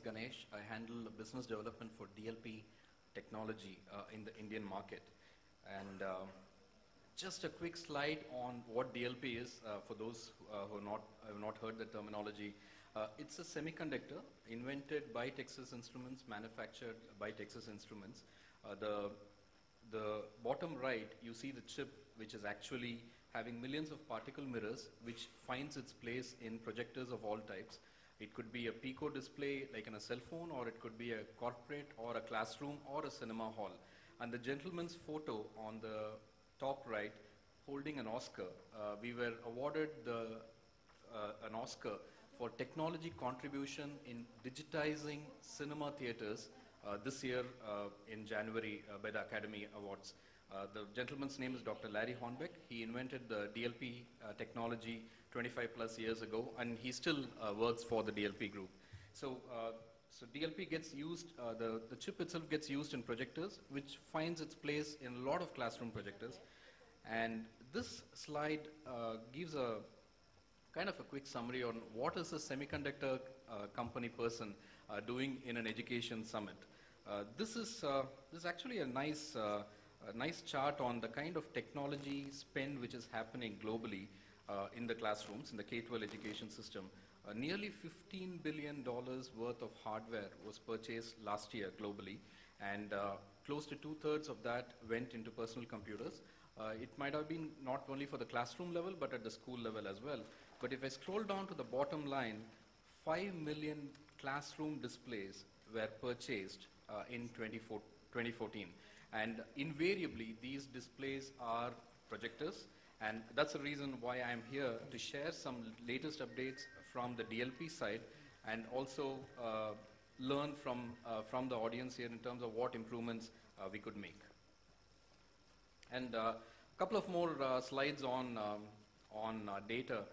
Ganesh. I handle business development for DLP technology in the Indian market. And just a quick slide on what DLP is for those who have not heard the terminology. It's a semiconductor invented by Texas Instruments, manufactured by Texas Instruments. The bottom right, you see the chip, which is actually having millions of particle mirrors, which finds its place in projectors of all types. It could be a Pico display like in a cell phone, or it could be a corporate or a classroom or a cinema hall. And the gentleman's photo on the top right holding an Oscar. We were awarded an Oscar for technology contribution in digitizing cinema theaters this year in January by the Academy Awards. The gentleman's name is Dr. Larry Hornbeck. He invented the DLP technology 25 plus years ago, and he still works for the DLP group. So DLP gets used, the chip itself gets used in projectors, which finds its place in a lot of classroom projectors. And this slide gives a kind of a quick summary on what is a semiconductor company person doing in an education summit. This is actually a nice chart on the kind of technology spend which is happening globally in the classrooms, in the K-12 education system. Nearly $15 billion worth of hardware was purchased last year globally, and close to 2/3 of that went into personal computers. It might have been not only for the classroom level, but at the school level as well. But if I scroll down to the bottom line, 5 million classroom displays were purchased in 2014. And invariably, these displays are projectors. And that's the reason why I'm here to share some latest updates from the DLP side, and also learn from the audience here in terms of what improvements we could make. And a couple of more slides on data.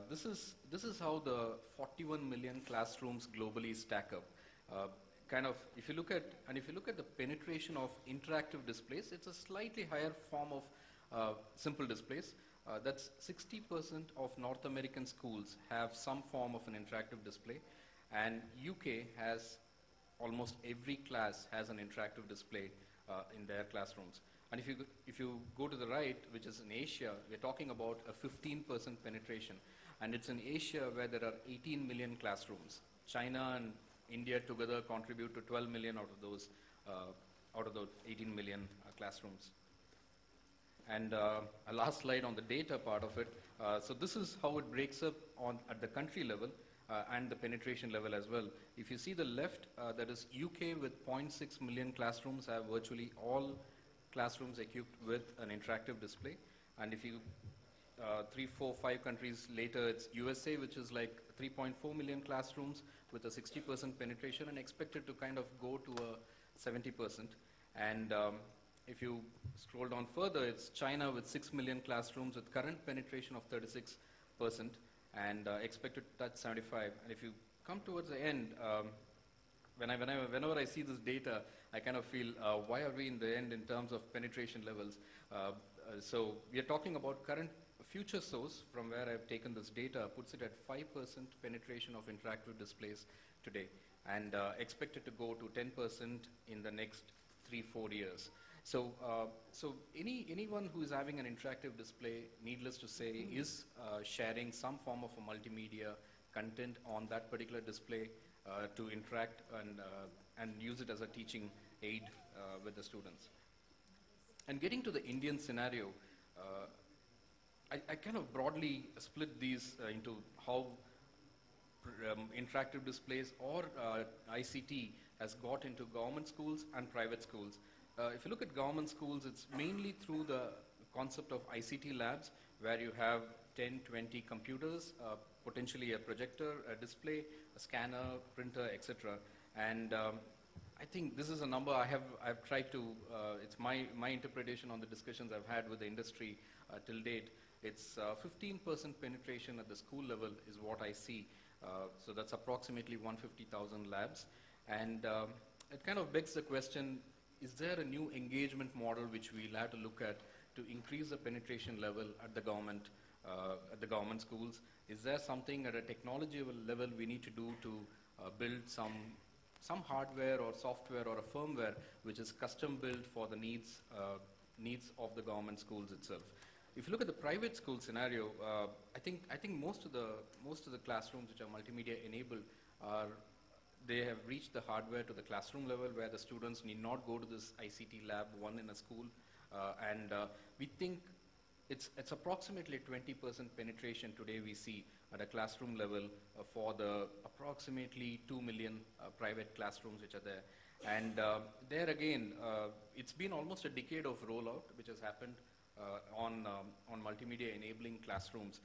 This is how the 41 million classrooms globally stack up. If you look at the penetration of interactive displays, it's a slightly higher form of simple displays. That's 60% of North American schools have some form of an interactive display, and UK has almost every class has an interactive display in their classrooms. And if you go to the right, which is in Asia, we're talking about a 15% penetration, and it's in Asia where there are 18 million classrooms. China and India together contribute to 12 million out of the 18 million classrooms. And a last slide on the data part of it. So this is how it breaks up at the country level and the penetration level as well. If you see the left, that is UK with 0.6 million classrooms have virtually all classrooms equipped with an interactive display. And if you 3, 4, 5 countries later, it's USA, which is like 3.4 million classrooms with a 60% penetration, and expected to kind of go to a 70%. And if you scroll down further, it's China with 6 million classrooms with current penetration of 36% and expected to touch 75. And if you come towards the end, whenever I see this data, I kind of feel, why are we in the end in terms of penetration levels? So we are talking about current future source from where I've taken this data puts it at 5% penetration of interactive displays today, and expected to go to 10% in the next 3-4 years. So anyone who is having an interactive display, needless to say, is sharing some form of a multimedia content on that particular display to interact and use it as a teaching aid with the students. And getting to the Indian scenario, I kind of broadly split these into how interactive displays or ICT has got into government schools and private schools. If you look at government schools, it's mainly through the concept of ICT labs, where you have 10, 20 computers, potentially a projector, a display, a scanner, printer, etc. And I think this is a number I've tried to, it's my interpretation on the discussions I've had with the industry till date. It's 15% penetration at the school level is what I see. So that's approximately 150,000 labs. And it kind of begs the question, is there a new engagement model which we'll have to look at to increase the penetration level at the government schools? Is there something at a technology level we need to do to build some some hardware or software or a firmware which is custom built for the needs of the government schools itself. If you look at the private school scenario, I think most of the classrooms which are multimedia enabled are they have reached the hardware to the classroom level where the students need not go to this ICT lab, one in a school, and we think it's approximately 20% penetration today we see at a classroom level for the approximately 2 million private classrooms which are there. And there again, it's been almost a decade of rollout which has happened on multimedia enabling classrooms.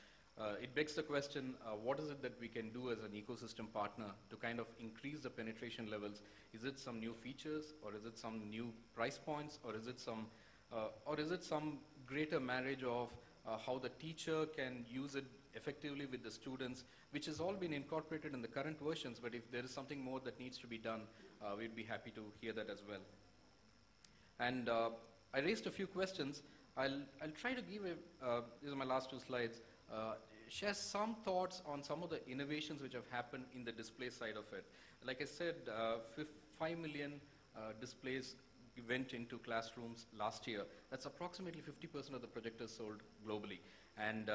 It begs the question, what is it that we can do as an ecosystem partner to kind of increase the penetration levels? Is it some new features, or is it some new price points, or is it some greater marriage of how the teacher can use it effectively with the students, which has all been incorporated in the current versions, but if there is something more that needs to be done, we'd be happy to hear that as well. And I raised a few questions. I'll try to give these are my last two slides, share some thoughts on some of the innovations which have happened in the display side of it. Like I said, 5 million displays went into classrooms last year. That's approximately 50% of the projectors sold globally. And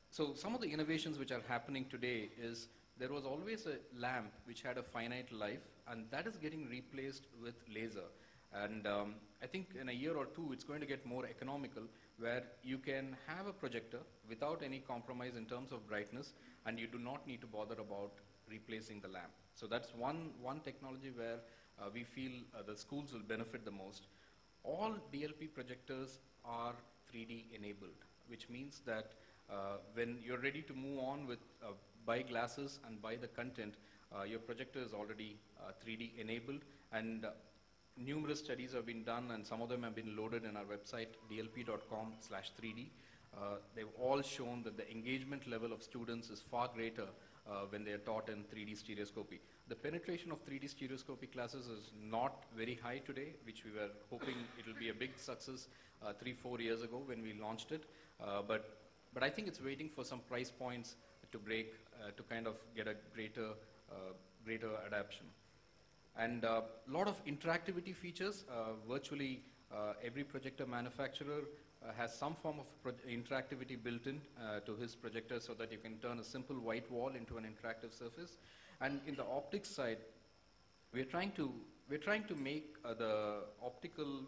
so some of the innovations which are happening today is there was always a lamp which had a finite life, and that is getting replaced with laser. And I think in a year or two, it's going to get more economical, where you can have a projector without any compromise in terms of brightness, and you do not need to bother about replacing the lamp. So that's one technology where we feel the schools will benefit the most. All DLP projectors are 3D enabled, which means that when you're ready to move on with buy glasses and buy the content, your projector is already 3D enabled, and numerous studies have been done, and some of them have been loaded in our website, dlp.com/3D. They've all shown that the engagement level of students is far greater when they are taught in 3D stereoscopy. The penetration of 3D stereoscopy classes is not very high today, which we were hoping it will be a big success 3-4 years ago when we launched it. But I think it's waiting for some price points to break to kind of get a greater adoption. And a lot of interactivity features. Virtually every projector manufacturer has some form of interactivity built in to his projector, so that you can turn a simple white wall into an interactive surface. And in the optics side, we're trying to make the optical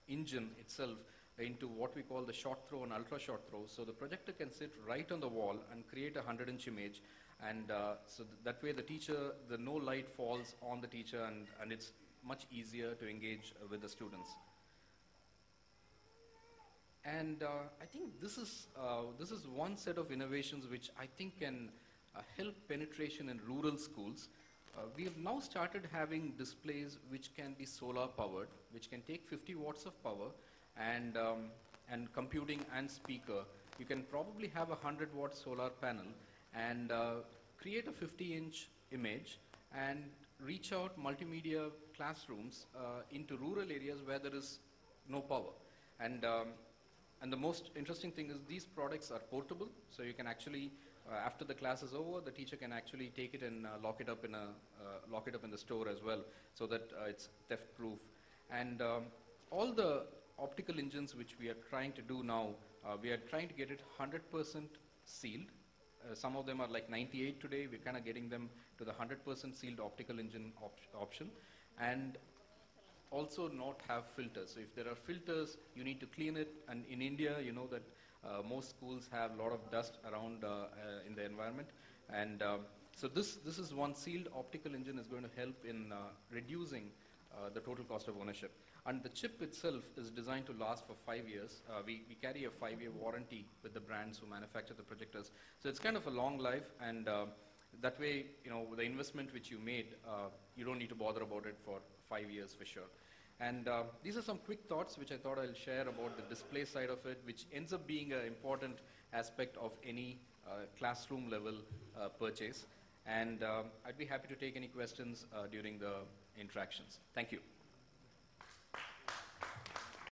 engine itself into what we call the short throw and ultra short throw. So the projector can sit right on the wall and create a 100-inch image. And so that way the no light falls on the teacher, and it's much easier to engage with the students. And I think this is one set of innovations which I think can help penetration in rural schools. We have now started having displays which can be solar powered, which can take 50 watts of power, and computing and speaker. You can probably have a 100-watt solar panel and create a 50-inch image and reach out multimedia classrooms into rural areas where there is no power. And the most interesting thing is these products are portable, so you can actually, after the class is over, the teacher can actually take it and lock it up in the store as well, so that it's theft-proof. And all the optical engines which we are trying to do now, we are trying to get it 100% sealed. Some of them are like 98 today. We're kind of getting them to the 100% sealed optical engine option, and also not have filters. So if there are filters, you need to clean it. And in India, you know that most schools have a lot of dust around in the environment. And so this is one sealed optical engine is going to help in reducing the total cost of ownership. And the chip itself is designed to last for 5 years. We carry a 5-year warranty with the brands who manufacture the projectors. So it's kind of a long life, and that way, you know, the investment which you made, you don't need to bother about it for 5 years for sure. And these are some quick thoughts which I thought I'll share about the display side of it, which ends up being an important aspect of any classroom level purchase. And I'd be happy to take any questions during the interactions. Thank you.